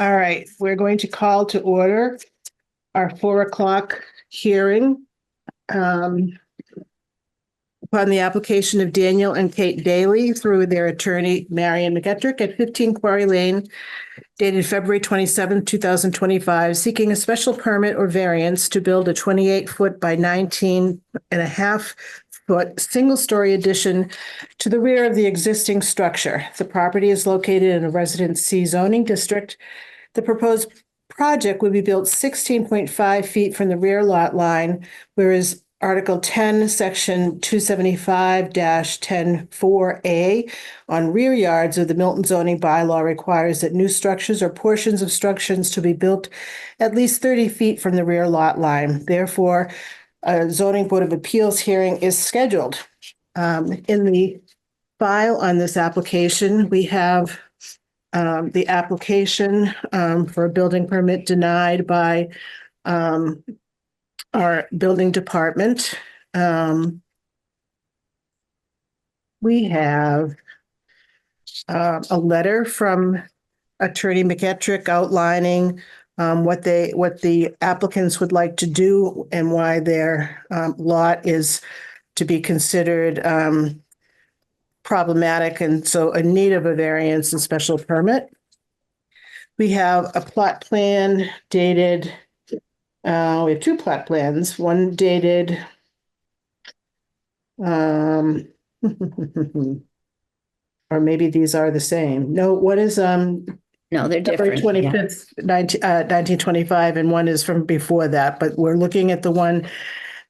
All right, we're going to call to order our 4 o'clock hearing upon the application of Daniel and Kate Daly through their attorney, Marion McEttrick, at 15 Quarry Lane, dated February 27, 2025, seeking a special permit or variance to build a 28-foot by 19.5-foot single-story addition to the rear of the existing structure. The property is located in a Residence C zoning district. The proposed project would be built 16.5 feet from the rear lot line, whereas Article 10, Section 275-10-4A on rear yards of the Milton zoning bylaw requires that new structures or portions of structures to be built at least 30 feet from the rear lot line. Therefore, a zoning board of appeals hearing is scheduled. In the file on this application, we have the application for a building permit denied by our building department. We have a letter from Attorney McEttrick outlining what the applicants would like to do and why their lot is to be considered problematic and so in need of a variance and special permit. We have a plot plan dated, we have two plot plans, one dated or maybe these are the same. No, what is No, they're different. February 25th, 1925, and one is from before that, but we're looking at the one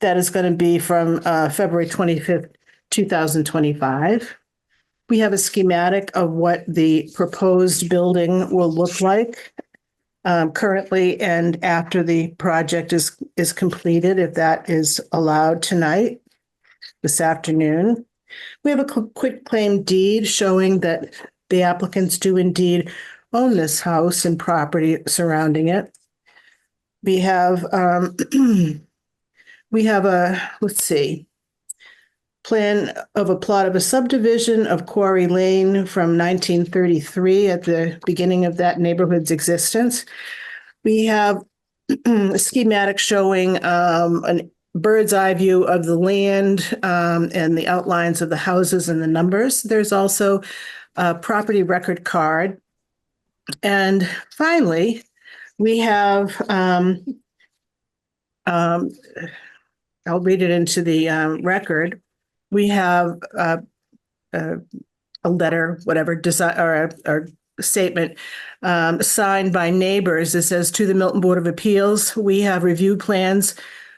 that is going to be from February 25th, 2025. We have a schematic of what the proposed building will look like currently and after the project is completed, if that is allowed tonight, this afternoon. We have a quick claim deed showing that the applicants do indeed own this house and property surrounding it. We have let's see, plan of a plot of a subdivision of Quarry Lane from 1933 at the beginning of that neighborhood's existence. We have a schematic showing a bird's eye view of the land and the outlines of the houses and the numbers. There's also a property record card. And finally, we have, I'll read it into the record. We have a letter, whatever, or a statement signed by neighbors. It says, to the Milton Board of Appeals, we have reviewed plans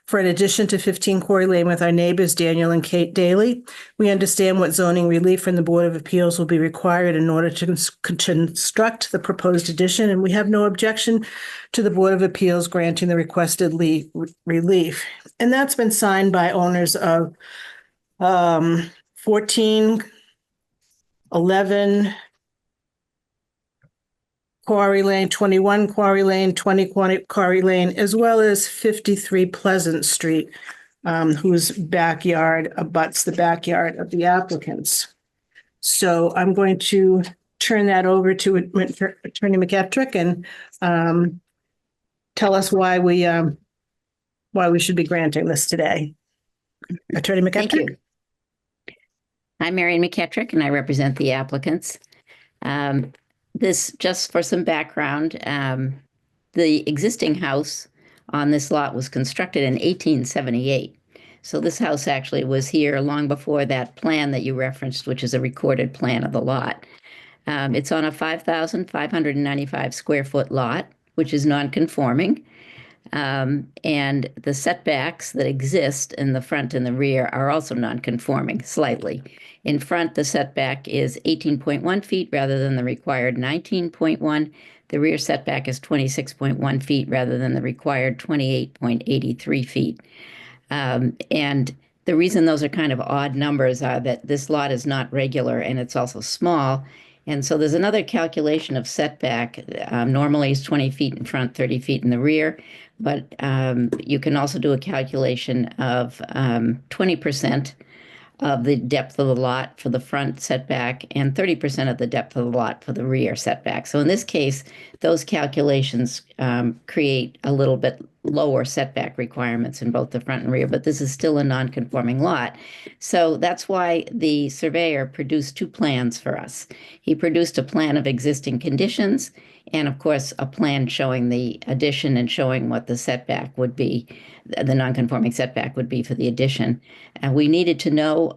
for an addition to 15 Quarry Lane with our neighbors, Daniel and Kate Daly. We understand what zoning relief from the Board of Appeals will be required in order to construct the proposed addition, and we have no objection to the Board of Appeals granting the requested relief. And that's been signed by owners of 14, 11 Quarry Lane, 21 Quarry Lane, 20 Quarry Lane, as well as 53 Pleasant Street, whose backyard abuts the backyard of the applicants. So I'm going to turn that over to Attorney McEttrick and tell us why we should be granting this today. Attorney McEttrick. Thank you. I'm Marion McEttrick, and I represent the applicants. This, just for some background, the existing house on this lot was constructed in 1878. So this house actually was here long before that plan that you referenced, which is a recorded plan of the lot. It's on a 5,595 square foot lot, which is non-conforming. And the setbacks that exist in the front and the rear are also non-conforming slightly. In front, the setback is 18.1 feet rather than the required 19.1. The rear setback is 26.1 feet rather than the required 28.83 feet. And the reason those are kind of odd numbers are that this lot is not regular and it's also small. And so there's another calculation of setback. Normally it's 20 feet in front, 30 feet in the rear. But you can also do a calculation of 20% of the depth of the lot for the front setback and 30% of the depth of the lot for the rear setback. So in this case, those calculations create a little bit lower setback requirements in both the front and rear, but this is still a non-conforming lot. So that's why the surveyor produced two plans for us. He produced a plan of existing conditions and, of course, a plan showing the addition and showing what the setback would be, the non-conforming setback would be for the addition. And we needed to know,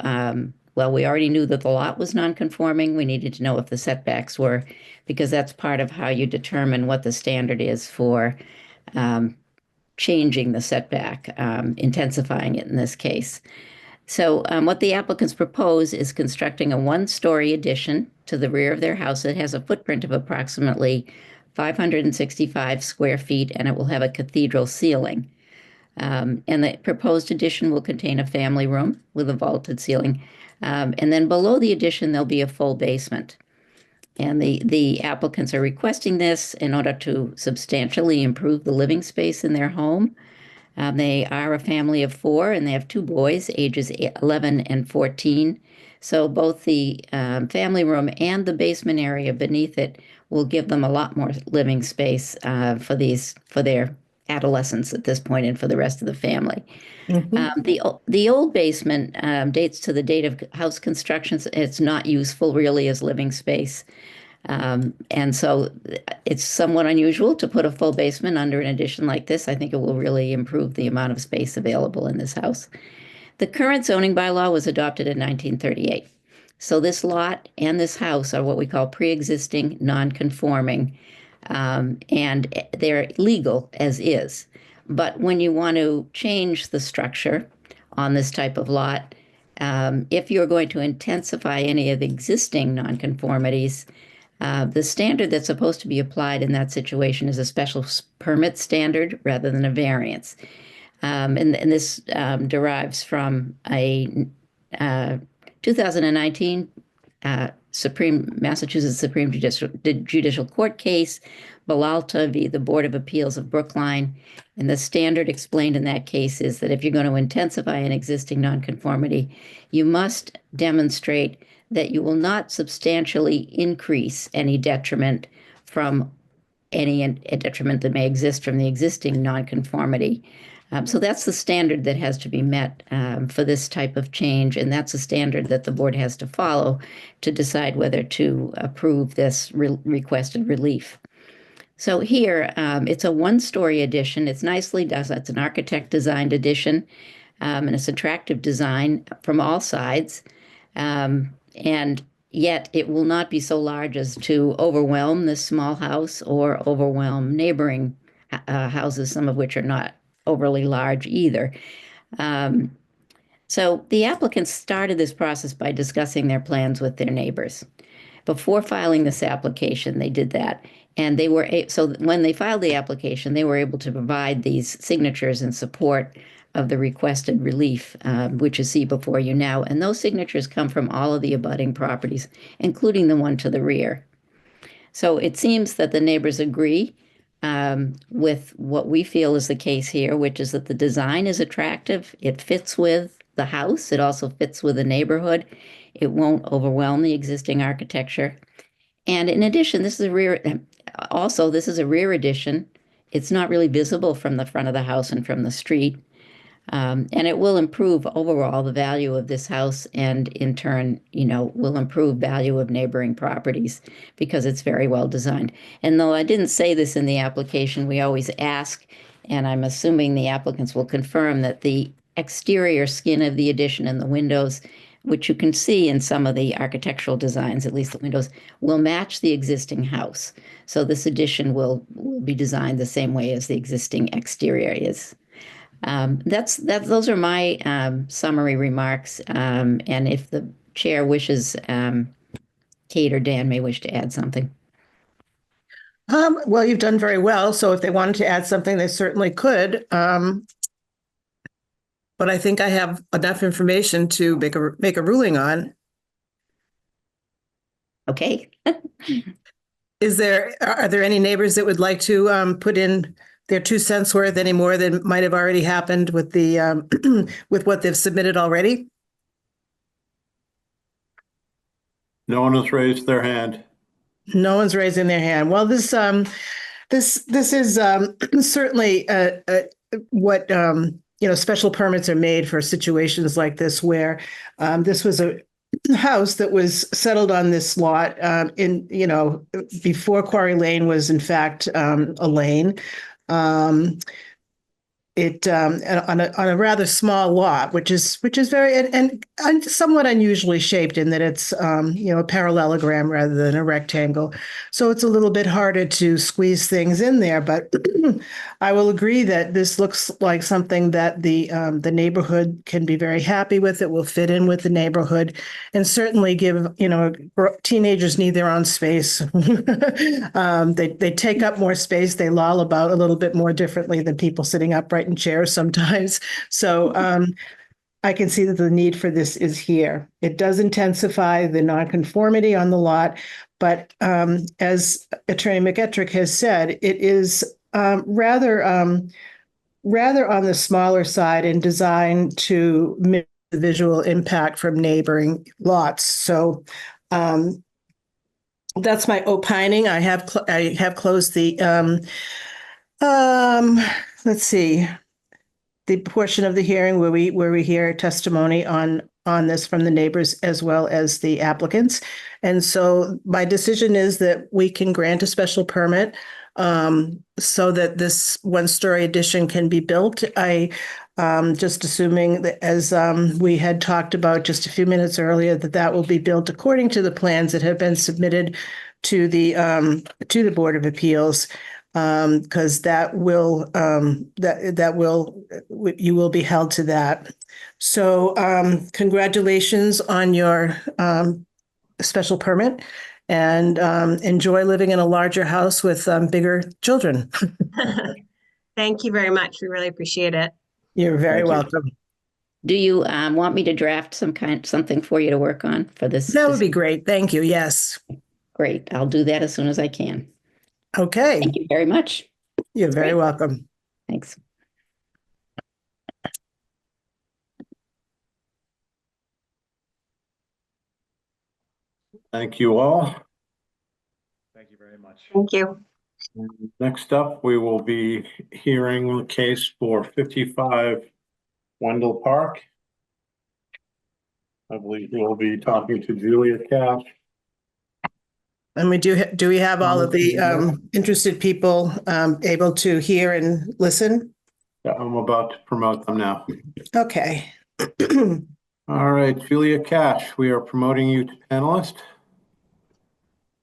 well, we already knew that the lot was non-conforming. We needed to know if the setbacks were, because that's part of how you determine what the standard is for changing the setback, intensifying it in this case. So what the applicants propose is constructing a one-story addition to the rear of their house. It has a footprint of approximately 565 square feet, and it will have a cathedral ceiling. And the proposed addition will contain a family room with a vaulted ceiling. And then below the addition, there'll be a full basement. And the applicants are requesting this in order to substantially improve the living space in their home. They are a family of four, and they have two boys, ages 11 and 14. So both the family room and the basement area beneath it will give them a lot more living space for their adolescents at this point and for the rest of the family. The old basement dates to the date of house construction. It's not useful really as living space. And so it's somewhat unusual to put a full basement under an addition like this. I think it will really improve the amount of space available in this house. The current zoning bylaw was adopted in 1938. So this lot and this house are what we call pre-existing non-conforming, and they're legal as is. But when you want to change the structure on this type of lot, if you're going to intensify any of the existing nonconformities, the standard that's supposed to be applied in that situation is a special permit standard rather than a variance. And this derives from a 2019 Massachusetts Supreme Judicial Court case, Belalta v. the Board of Appeals of Brookline. And the standard explained in that case is that if you're going to intensify an existing nonconformity, you must demonstrate that you will not substantially increase any detriment from any detriment that may exist from the existing nonconformity. So that's the standard that has to be met for this type of change, and that's a standard that the board has to follow to decide whether to approve this requested relief. So here, it's a one-story addition. It's nicely done. It's an architect-designed addition, and it's attractive design from all sides. And yet it will not be so large as to overwhelm this small house or overwhelm neighboring houses, some of which are not overly large either. So the applicants started this process by discussing their plans with their neighbors. Before filing this application, they did that. And so when they filed the application, they were able to provide these signatures in support of the requested relief, which you see before you now. And those signatures come from all of the abutting properties, including the one to the rear. So it seems that the neighbors agree with what we feel is the case here, which is that the design is attractive. It fits with the house. It also fits with the neighborhood. It won't overwhelm the existing architecture. And in addition, this is a rear addition. It's not really visible from the front of the house and from the street. And it will improve overall the value of this house, and in turn, will improve value of neighboring properties because it's very well designed. And though I didn't say this in the application, we always ask, and I'm assuming the applicants will confirm that the exterior skin of the addition and the windows, which you can see in some of the architectural designs, at least the windows, will match the existing house. So this addition will be designed the same way as the existing exterior is. Those are my summary remarks. And if the chair wishes, Kate or Dan may wish to add something. Well, you've done very well. So if they wanted to add something, they certainly could. But I think I have enough information to make a ruling on. Okay. Are there any neighbors that would like to put in their 2 cents worth any more than might have already happened with the with what they've submitted already? No one has raised their hand. No one's raising their hand. Well, this is certainly what special permits are made for situations like this, where this was a house that was settled on this lot before Quarry Lane was in fact a lane. It on a rather small lot, which is very and somewhat unusually shaped in that it's a parallelogram rather than a rectangle, so it's a little bit harder to squeeze things in there. But I will agree that this looks like something that the neighborhood can be very happy with. It will fit in with the neighborhood, and certainly give teenagers need their own space. They take up more space. They loll about a little bit more differently than people sitting upright in chairs sometimes. So I can see that the need for this is here. It does intensify the nonconformity on the lot, but as Attorney McEttrick has said, it is rather on the smaller side and designed to mitigate the visual impact from neighboring lots. So that's my opining. I have closed the let's see, the portion of the hearing where we hear testimony on this from the neighbors as well as the applicants. And so my decision is that we can grant a special permit so that this one-story addition can be built. I just assuming that, as we had talked about just a few minutes earlier, that will be built according to the plans that have been submitted to the Board of Appeals. Because you will be held to that. So congratulations on your special permit, and enjoy living in a larger house with bigger children. Thank you very much. We really appreciate it. You're very Thank you. welcome. Do you want me to draft something for you to work on for this? That would be great. Thank you. Yes. Great. I'll do that as soon as I can. Okay. Thank you very much. You're very Great. welcome. Thanks. Thank you all. Thank you very much. Thank you. Next up, we will be hearing the case for 55 Wendell Park. I believe we'll be talking to Julia Cash. And do we have all of the interested people able to hear and listen? Yeah, I'm about to promote them now. Okay. All right, Julia Cash, we are promoting you to panelist.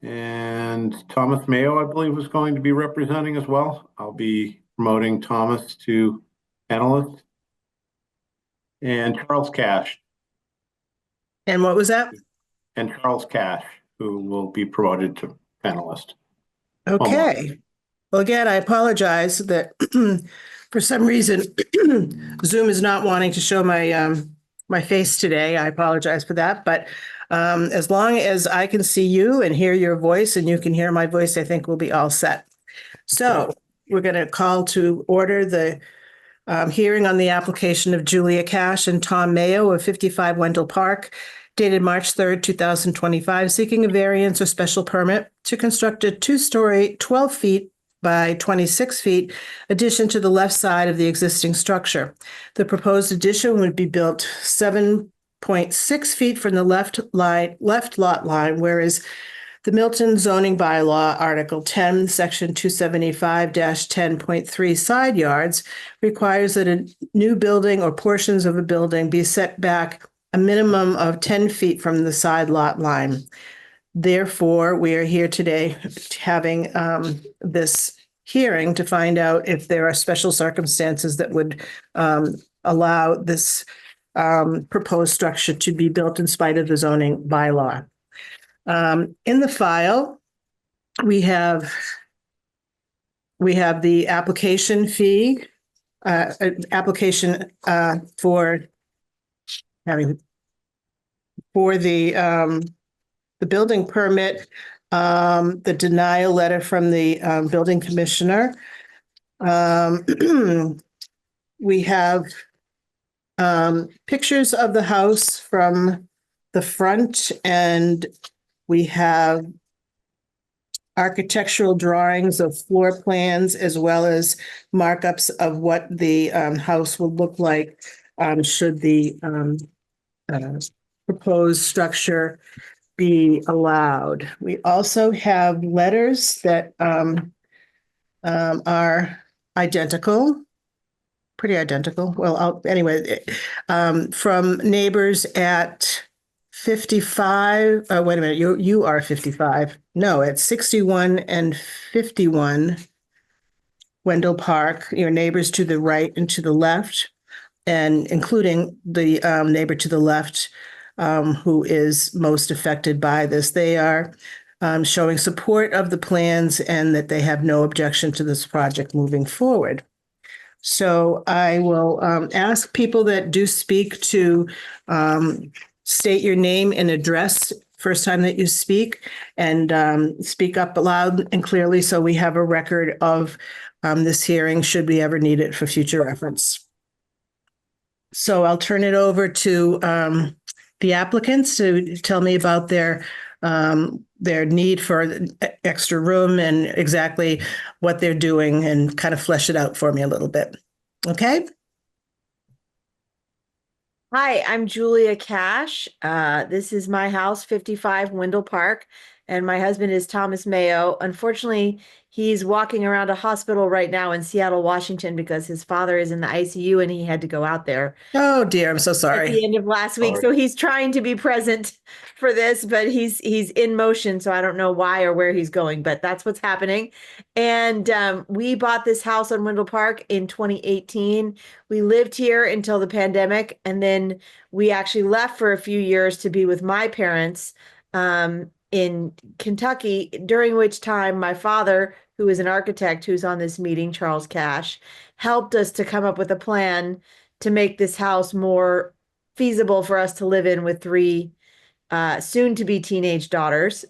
And Thomas Mayo, I believe, is going to be representing as well. I'll be promoting Thomas to panelist. And Charles Cash. And what was that? And Charles Cash, who will be promoted to panelist. Okay. Well, again, I apologize that for some reason Zoom is not wanting to show my face today. I apologize for that. But as long as I can see you and hear your voice and you can hear my voice, I think we'll be all set. So we're going to call to order the hearing on the application of Julia Cash and Tom Mayo of 55 Wendell Park, dated March 3rd, 2025, seeking a variance or special permit to construct a two-story, 12 feet by 26 feet addition to the left side of the existing structure. The proposed addition would be built 7.6 feet from the left lot line, whereas the Milton zoning bylaw, Article 10, Section 275-10.3 side yards requires that a new building or portions of a building be set back a minimum of 10 feet from the side lot line. Therefore, we are here today having this hearing to find out if there are special circumstances that would allow this proposed structure to be built in spite of the zoning bylaw. In the file, we have the application fee, application for the building permit, the denial letter from the building commissioner. We have pictures of the house from the front and We have architectural drawings of floor plans as well as markups of what the house would look like should the proposed structure be allowed. We also have letters that are identical, pretty identical. Well, anyway, from neighbors at 55, wait a minute, you are 55. No, it's 61 and 51 Wendell Park, your neighbors to the right and to the left, and including the neighbor to the left who is most affected by this. They are showing support of the plans and that they have no objection to this project moving forward. So I will ask people that do speak to state your name and address first time that you speak, and speak up loud and clearly so we have a record of this hearing should we ever need it for future reference. So I'll turn it over to the applicants to tell me about their need for extra room and exactly what they're doing and kind of flesh it out for me a little bit. Okay? Hi, I'm Julia Cash. This is my house, 55 Wendell Park, and my husband is Thomas Mayo. Unfortunately, he's walking around a hospital right now in Seattle, Washington, because his father is in the ICU and he had to go out there Oh dear, I'm so at the sorry. end of last week. So he's trying to be present for this, but he's in motion, so I don't know why or where he's going, but that's what's happening. And we bought this house on Wendell Park in 2018. We lived here until the pandemic, and then we actually left for a few years to be with my parents in Kentucky, during which time my father, who is an architect who's on this meeting, Charles Cash, helped us to come up with a plan to make this house more feasible for us to live in with three soon-to-be teenage daughters.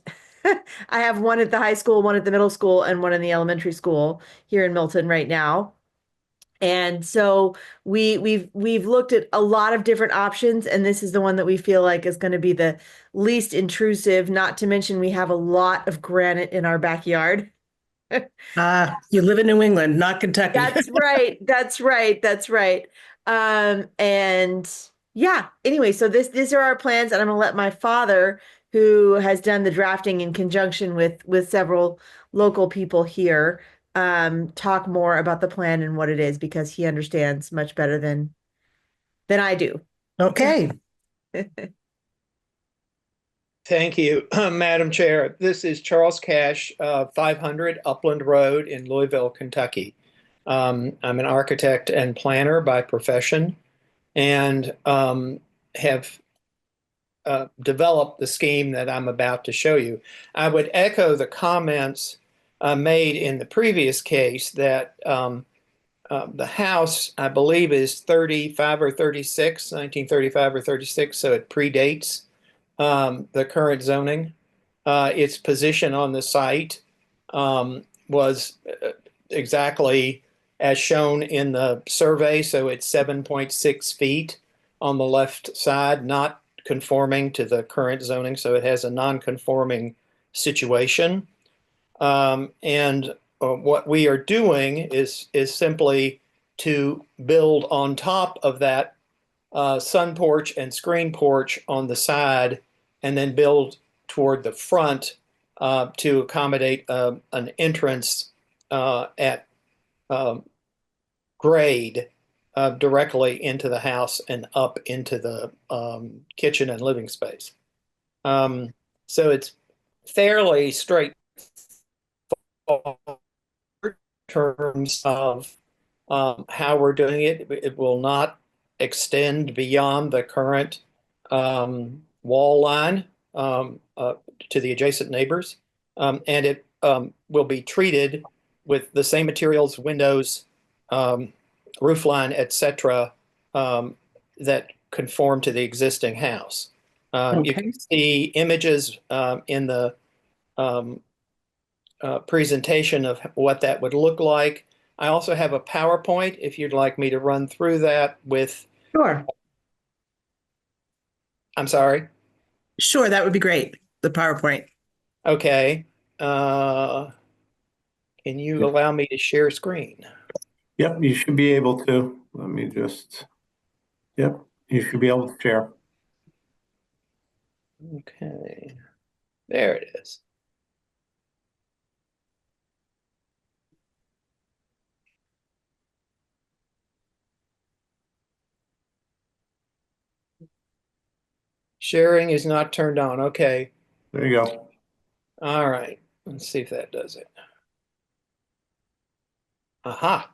I have one at the high school, one at the middle school, and one in the elementary school here in Milton right now. And so we've looked at a lot of different options, and this is the one that we feel like is going to be the least intrusive, not to mention we have a lot of granite in our backyard. You live in New England, not Kentucky. That's right. That's right. That's right. And yeah, anyway, so these are our plans, and I'm gonna let my father, who has done the drafting in conjunction with several local people here, talk more about the plan and what it is, because he understands much better than I do. Okay. Thank you, Madam Chair. This is Charles Cash, 500 Upland Road in Louisville, Kentucky. I'm an architect and planner by profession, and have developed the scheme that I'm about to show you. I would echo the comments made in the previous case that the house, I believe, is 35 or 36, 1935 or 36, so it predates the current zoning. Its position on the site was exactly as shown in the survey, so it's 7.6 feet on the left side, not conforming to the current zoning, so it has a non-conforming situation. And what we are doing is simply to build on top of that sun porch and screen porch on the side, and then build toward the front to accommodate an entrance at grade directly into the house and up into the kitchen and living space. So it's fairly straightforward in terms of how we're doing it. It will not extend beyond the current wall line to the adjacent neighbors. And it will be treated with the same materials, windows, roof line, etc., that conform to the existing house. You can see images in the presentation of what that would look like. I also have a PowerPoint if you'd like me to run through that with. Sure. I'm sorry. Sure, that would be great. The PowerPoint. Okay. Can you allow me to share screen? Yep, you should be able to. Let me just, yep, you should be able to share. Okay. There it is. Sharing is not turned on. Okay. There you go. All right. Let's see if that does it. Aha.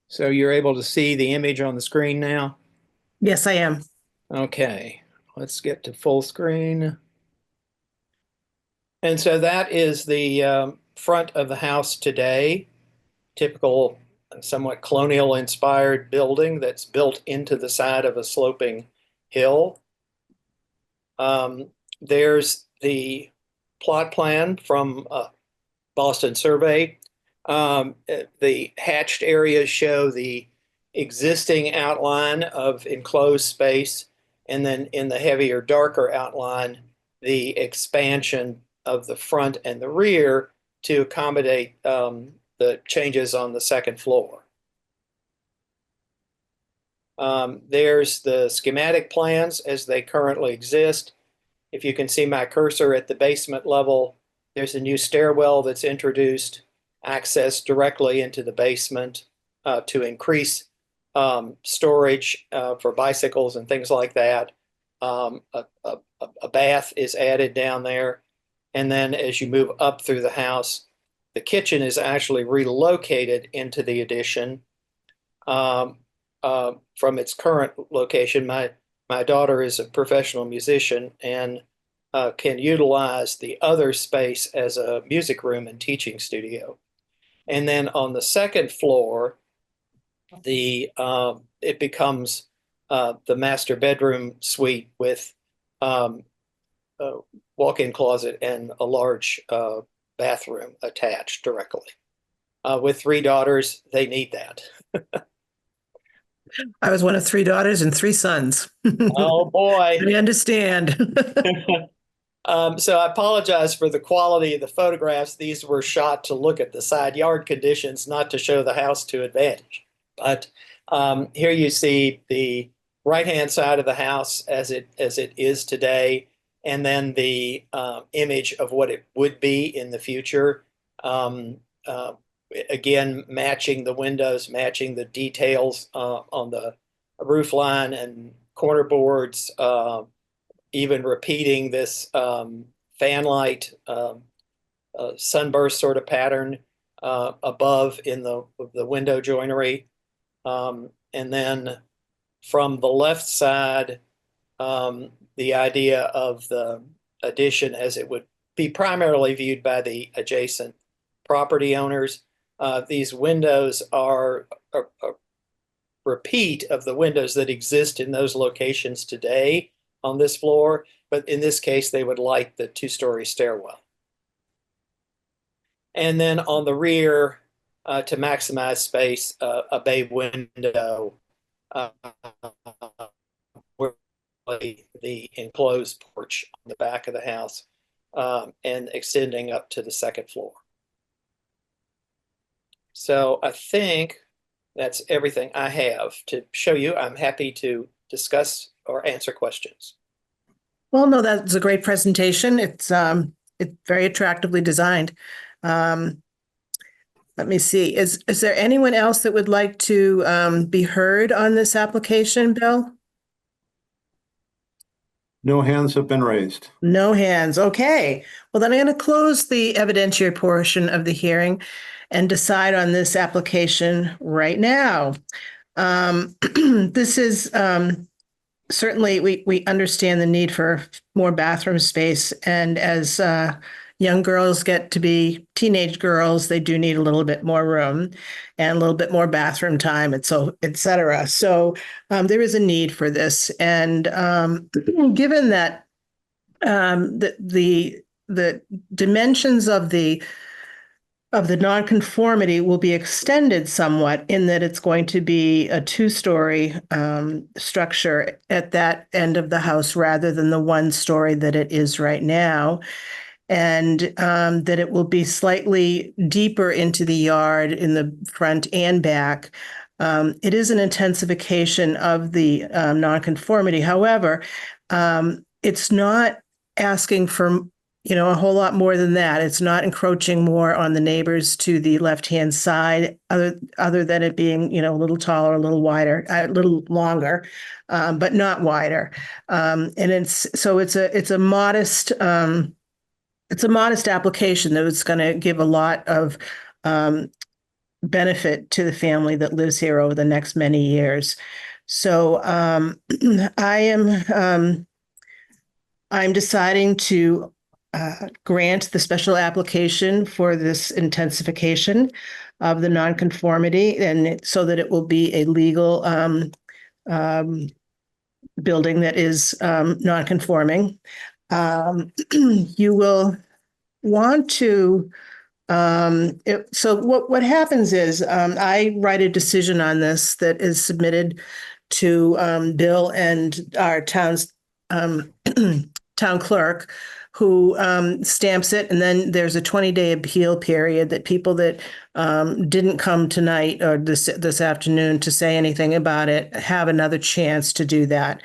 So you're able to see the image on the screen now? Yes, I am. Okay. Let's get to full screen. And so that is the front of the house today. Typical, somewhat colonial inspired building that's built into the side of a sloping hill. There's the plot plan from Boston Survey. The hatched areas show the existing outline of enclosed space, and then in the heavier, darker outline, the expansion of the front and the rear to accommodate the changes on the second floor. There's the schematic plans as they currently exist. If you can see my cursor at the basement level, there's a new stairwell that's introduced, access directly into the basement to increase storage for bicycles and things like that. A bath is added down there. And then as you move up through the house, the kitchen is actually relocated into the addition from its current location. My daughter is a professional musician and can utilize the other space as a music room and teaching studio. And then on the second floor, it becomes the master bedroom suite with a walk-in closet and a large bathroom attached directly. With 3 daughters, they need that. I was one of 3 daughters and 3 sons. Oh boy. I understand. So I apologize for the quality of the photographs. These were shot to look at the side yard conditions, not to show the house to advantage. But here you see the right-hand side of the house as it is today, and then the image of what it would be in the future. Again, matching the windows, matching the details on the roof line and corner boards, even repeating this fan light sunburst sort of pattern above in the window joinery. And then from the left side, the idea of the addition as it would be primarily viewed by the adjacent property owners. These windows are a repeat of the windows that exist in those locations today on this floor, but in this case, they would light the 2-story stairwell. And then on the rear, to maximize space, a bay window where the enclosed porch on the back of the house and extending up to the second floor. So I think that's everything I have to show you. I'm happy to discuss or answer questions. Well, no, that's a great presentation. It's very attractively designed. Let me see. Is there anyone else that would like to be heard on this application, Bill? No hands have been raised. No hands. Okay. Well, then I'm going to close the evidentiary portion of the hearing and decide on this application right now. This is certainly, we understand the need for more bathroom space. And as young girls get to be teenage girls, they do need a little bit more room and a little bit more bathroom time, and so, et cetera. So there is a need for this. And given that the dimensions of the of the nonconformity will be extended somewhat in that it's going to be a two-story structure at that end of the house rather than the one story that it is right now. And that it will be slightly deeper into the yard in the front and back. It is an intensification of the nonconformity. However, it's not asking for a whole lot more than that. It's not encroaching more on the neighbors to the left-hand side, other than it being, a little taller, a little wider, a little longer, but not wider. And it's a modest application that is going to give a lot of benefit to the family that lives here over the next many years. So I'm deciding to grant the special application for this intensification of the nonconformity, and so that it will be a legal building that is nonconforming. You will want to. So what happens is I write a decision on this that is submitted to Bill and our town's town clerk, who stamps it, and then there's a 20-day appeal period that people that didn't come tonight or this afternoon to say anything about it have another chance to do that.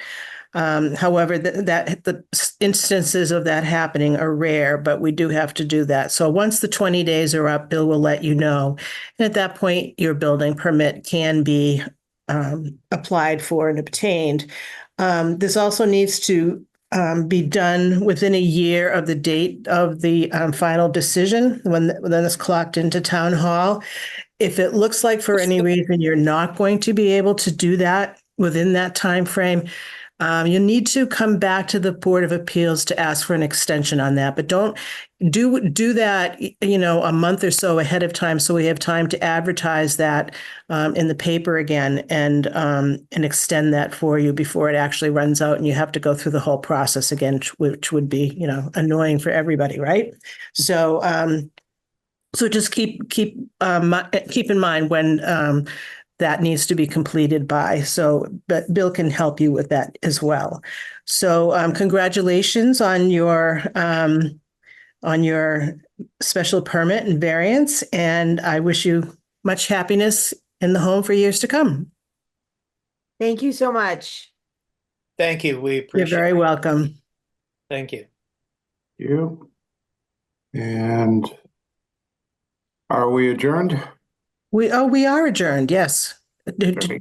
However, the instances of that happening are rare, but we do have to do that. So once the 20 days are up, Bill will let you know. And at that point, your building permit can be applied for and obtained. This also needs to be done within a year of the date of the final decision, when it's clocked into town hall. If it looks like for any reason you're not going to be able to do that within that time frame, you need to come back to the Board of Appeals to ask for an extension on that. But don't do that, a month or so ahead of time, so we have time to advertise that in the paper again and extend that for you before it actually runs out and you have to go through the whole process again, which would be, annoying for everybody, right? So just keep in mind when that needs to be completed by. But Bill can help you with that as well. So congratulations on your special permit and variance, and I wish you much happiness in the home for years to come. Thank you so much. Thank you. We appreciate it. You're very welcome. Thank you. You. And are we adjourned? We are adjourned, yes.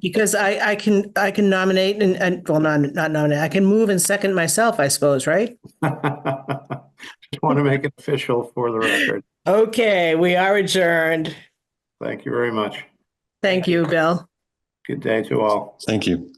Because I can nominate and well, not nominate. I can move and second myself, I suppose, right? Just want to make it official for the record. Okay, we are adjourned. Thank you very much. Thank you, Bill. Good day to all. Thank you.